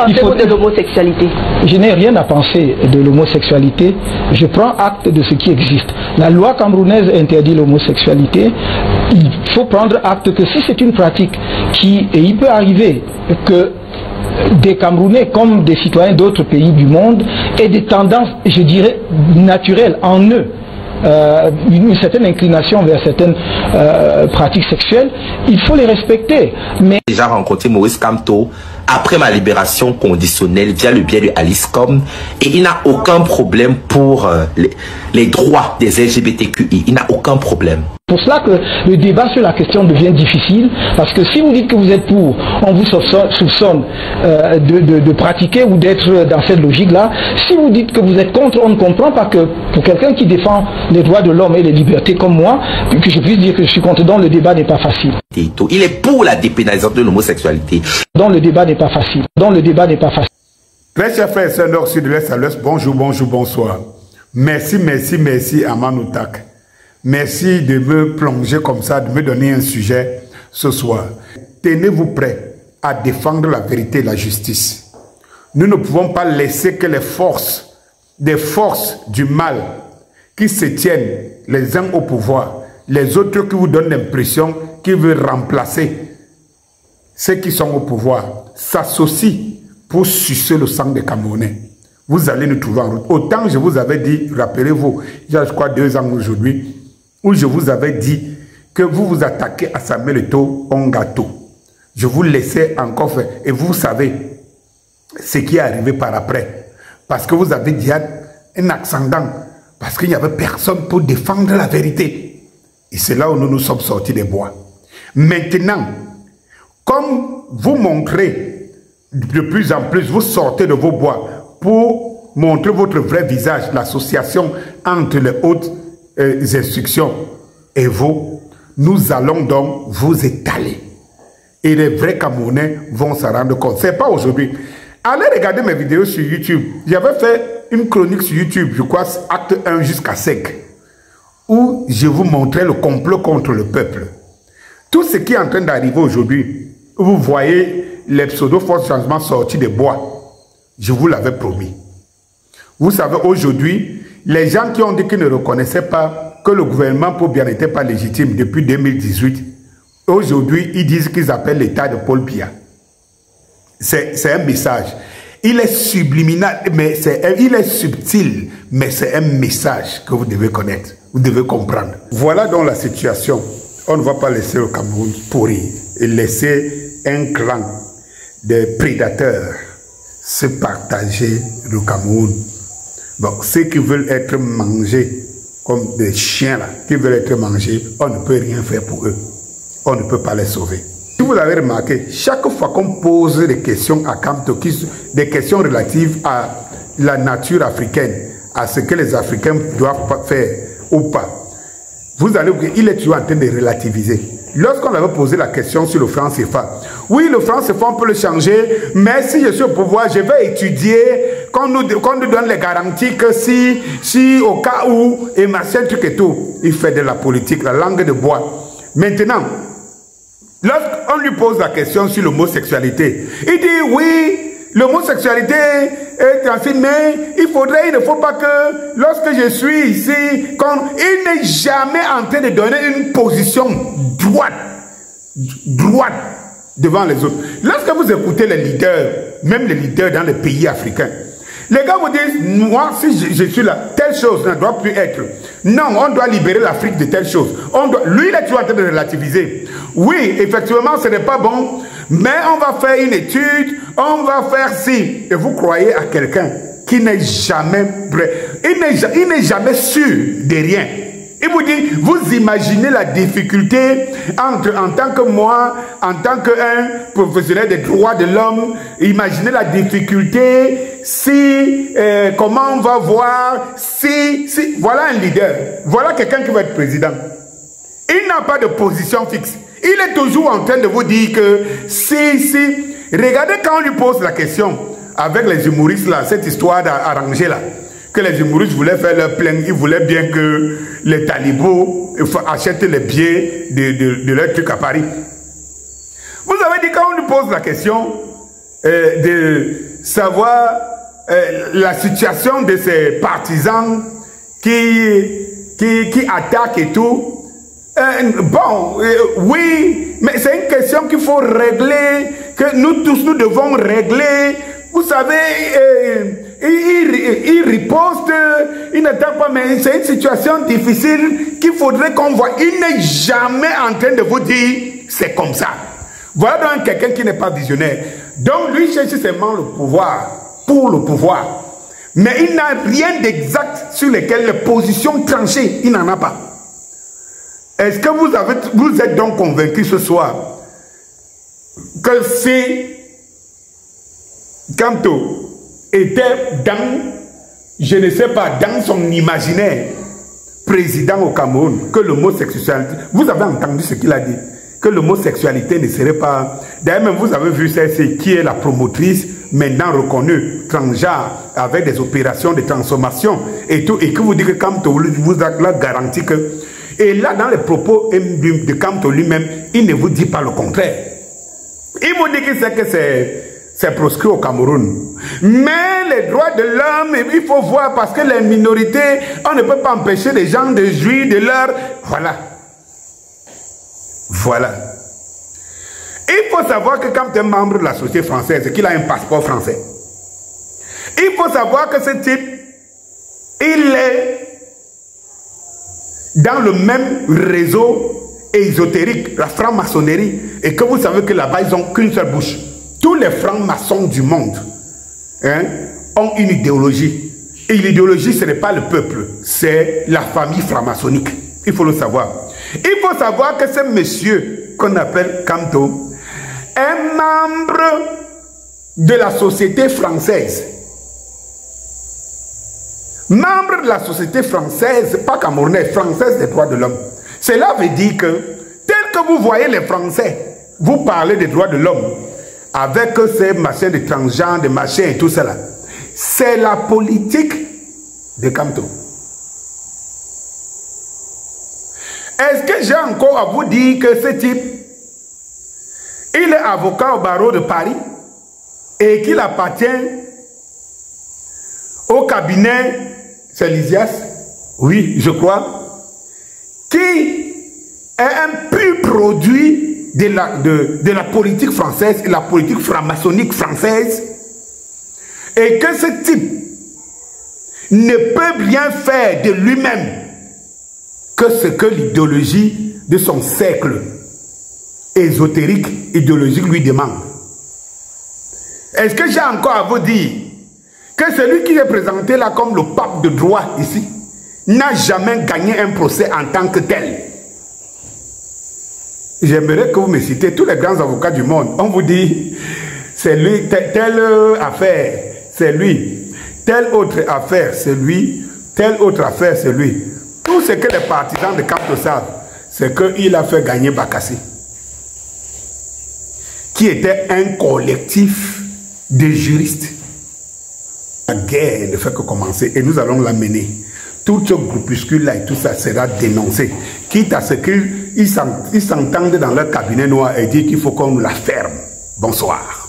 pensez-vous de l'homosexualité? Je n'ai rien à penser de l'homosexualité. Je prends acte de ce qui existe. La loi camerounaise interdit l'homosexualité. Il faut prendre acte que si c'est une pratique et il peut arriver que des Camerounais comme des citoyens d'autres pays du monde aient des tendances, je dirais, naturelles en eux, une certaine inclination vers certaines pratiques sexuelles, il faut les respecter. Mais j'ai déjà rencontré Maurice Kamto après ma libération conditionnelle via le biais de Aliscom et il n'a aucun problème pour les droits des LGBTQI. Il n'a aucun problème. C'est pour cela que le débat sur la question devient difficile, parce que si vous dites que vous êtes pour, on vous soupçonne de pratiquer ou d'être dans cette logique-là. Si vous dites que vous êtes contre, on ne comprend pas que pour quelqu'un qui défend les droits de l'homme et les libertés comme moi, que je puisse dire que je suis contre, donc le débat n'est pas facile. Il est pour la dépénalisation de l'homosexualité. Donc le débat n'est pas facile. Donc le débat n'est pas facile. Très chers frères et sœurs nord, sud, de l'est à l'ouest, bonjour, bonjour, bonsoir. Merci, merci, merci à Manoutak. Merci de me plonger comme ça, de me donner un sujet ce soir. Tenez-vous prêts à défendre la vérité et la justice. Nous ne pouvons pas laisser que les forces du mal qui se tiennent les uns au pouvoir, les autres qui vous donnent l'impression qu'ils veulent remplacer ceux qui sont au pouvoir, s'associent pour sucer le sang des Camerounais. Vous allez nous trouver en route. Autant je vous avais dit, rappelez-vous, il y a je crois 2 ans aujourd'hui, où je vous avais dit que vous vous attaquez à Samuel Eto'o en gâteau. Je vous laissais encore faire. Et vous savez ce qui est arrivé par après. Parce que vous avez dit un accendant. Parce qu'il n'y avait personne pour défendre la vérité. Et c'est là où nous nous sommes sortis des bois. Maintenant, comme vous montrez de plus en plus, vous sortez de vos bois pour montrer votre vrai visage, l'association entre les hautes instructions et vous, nous allons donc vous étaler. Et les vrais Camerounais vont s'en rendre compte. Ce n'est pas aujourd'hui. Allez regarder mes vidéos sur YouTube. J'avais fait une chronique sur YouTube, je crois, acte 1 jusqu'à 5, où je vous montrais le complot contre le peuple. Tout ce qui est en train d'arriver aujourd'hui, vous voyez les pseudo-forces changements sortis des bois. Je vous l'avais promis. Vous savez, aujourd'hui, les gens qui ont dit qu'ils ne reconnaissaient pas que le gouvernement Paul n'était pas légitime depuis 2018, aujourd'hui, ils disent qu'ils appellent l'État de Paul Biya. C'est un message. Il est subliminal, mais il est subtil, mais c'est un message que vous devez connaître, vous devez comprendre. Voilà donc la situation. On ne va pas laisser le Cameroun pourrir et laisser un clan de prédateurs se partager le Cameroun. Bon, ceux qui veulent être mangés comme des chiens là, qui veulent être mangés, on ne peut rien faire pour eux. On ne peut pas les sauver. Si vous avez remarqué, chaque fois qu'on pose des questions à Kamto, des questions relatives à la nature africaine, à ce que les Africains doivent faire ou pas, vous allez voir qu'il est toujours en train de relativiser. Lorsqu'on avait posé la question sur le franc CFA, oui, le franc CFA, on peut le changer, mais si je suis au pouvoir, je vais étudier, qu'on nous donne les garanties que si au cas où, et machin, truc et tout, il fait de la politique, la langue de bois. Maintenant, lorsqu'on lui pose la question sur l'homosexualité, il dit oui, l'homosexualité est ainsi, mais il ne faut pas que lorsque je suis ici, il n'est jamais en train de donner une position droite devant les autres. Lorsque vous écoutez les leaders, même les leaders dans les pays africains, les gars vous disent, moi, si je suis là, telle chose ne doit plus être. Non, on doit libérer l'Afrique de telle chose. Lui, il est toujours en train de relativiser. Oui, effectivement, ce n'est pas bon, mais on va faire une étude, on va faire ci. Et vous croyez à quelqu'un qui n'est jamais prêt. Il n'est jamais sûr de rien. Il vous dit, vous imaginez la difficulté en tant que moi, en tant qu'un professionnel des droits de l'homme, imaginez la difficulté comment on va voir, voilà un leader, voilà quelqu'un qui va être président. Il n'a pas de position fixe. Il est toujours en train de vous dire que regardez quand on lui pose la question, avec les humoristes là, cette histoire d'arranger là, que les humoristes voulaient faire leur plainte, ils voulaient bien que les talibans achètent les billets de leur truc à Paris. Vous avez dit quand on lui pose la question savoir la situation de ces partisans qui attaquent et tout. Oui, mais c'est une question qu'il faut régler, que nous tous nous devons régler. Vous savez, il riposte, il n'attaque pas, mais c'est une situation difficile qu'il faudrait qu'on voit. Il n'est jamais en train de vous dire c'est comme ça. Voilà donc quelqu'un qui n'est pas visionnaire. Donc lui cherche seulement le pouvoir, pour le pouvoir. Mais il n'a rien d'exact sur lequel les positions tranchées, il n'en a pas. Est-ce que vous êtes donc convaincu ce soir que si Kamto était dans, je ne sais pas, dans son imaginaire président au Cameroun, que l'homosexualité, vous avez entendu ce qu'il a dit, que l'homosexualité ne serait pas, d'ailleurs même vous avez vu celle-ci qui est la promotrice, maintenant reconnue, transgenre, avec des opérations de transformation et tout, et que vous dites que Kamto vous a garanti que, et là dans les propos de Kamto lui-même, il ne vous dit pas le contraire. Il vous dit que c'est proscrit au Cameroun. Mais les droits de l'homme, il faut voir, parce que les minorités, on ne peut pas empêcher les gens de jouir de leur... Voilà. Voilà. Il faut savoir que quand tu es membre de la société française, qu'il a un passeport français, il faut savoir que ce type, il est dans le même réseau ésotérique, la franc-maçonnerie, et que vous savez que là-bas, ils n'ont qu'une seule bouche. Tous les francs-maçons du monde ont une idéologie. Et l'idéologie, ce n'est pas le peuple, c'est la famille franc-maçonnique. Il faut le savoir. Il faut savoir que ce monsieur qu'on appelle Kamto est membre de la société française. Membre de la société française, pas camerounaise, française des droits de l'homme. Cela veut dire que, tel que vous voyez les Français, vous parlez des droits de l'homme, avec ces machins de transgenres, de machins et tout cela. C'est la politique de Kamto. Est-ce que j'ai encore à vous dire que ce type, il est avocat au barreau de Paris et qu'il appartient au cabinet, c'est Lysias, oui, je crois, qui est un pur produit de la politique française, la politique franc-maçonnique française, et que ce type ne peut rien faire de lui-même que ce que l'idéologie de son cercle ésotérique, idéologique lui demande. Est-ce que j'ai encore à vous dire que celui qui est présenté là comme le pape de droit ici n'a jamais gagné un procès en tant que tel? J'aimerais que vous me citez tous les grands avocats du monde. On vous dit, c'est lui, telle affaire, c'est lui. Telle autre affaire, c'est lui. Telle autre affaire, c'est lui. Tout ce que les partisans de Kamto savent, c'est qu'il a fait gagner Bakassi, qui était un collectif de juristes. La guerre ne fait que commencer et nous allons la mener. Tout ce groupuscule-là et tout ça sera dénoncé. Quitte à ce qu'ils s'entendent dans leur cabinet noir et disent qu'il faut qu'on la ferme. Bonsoir.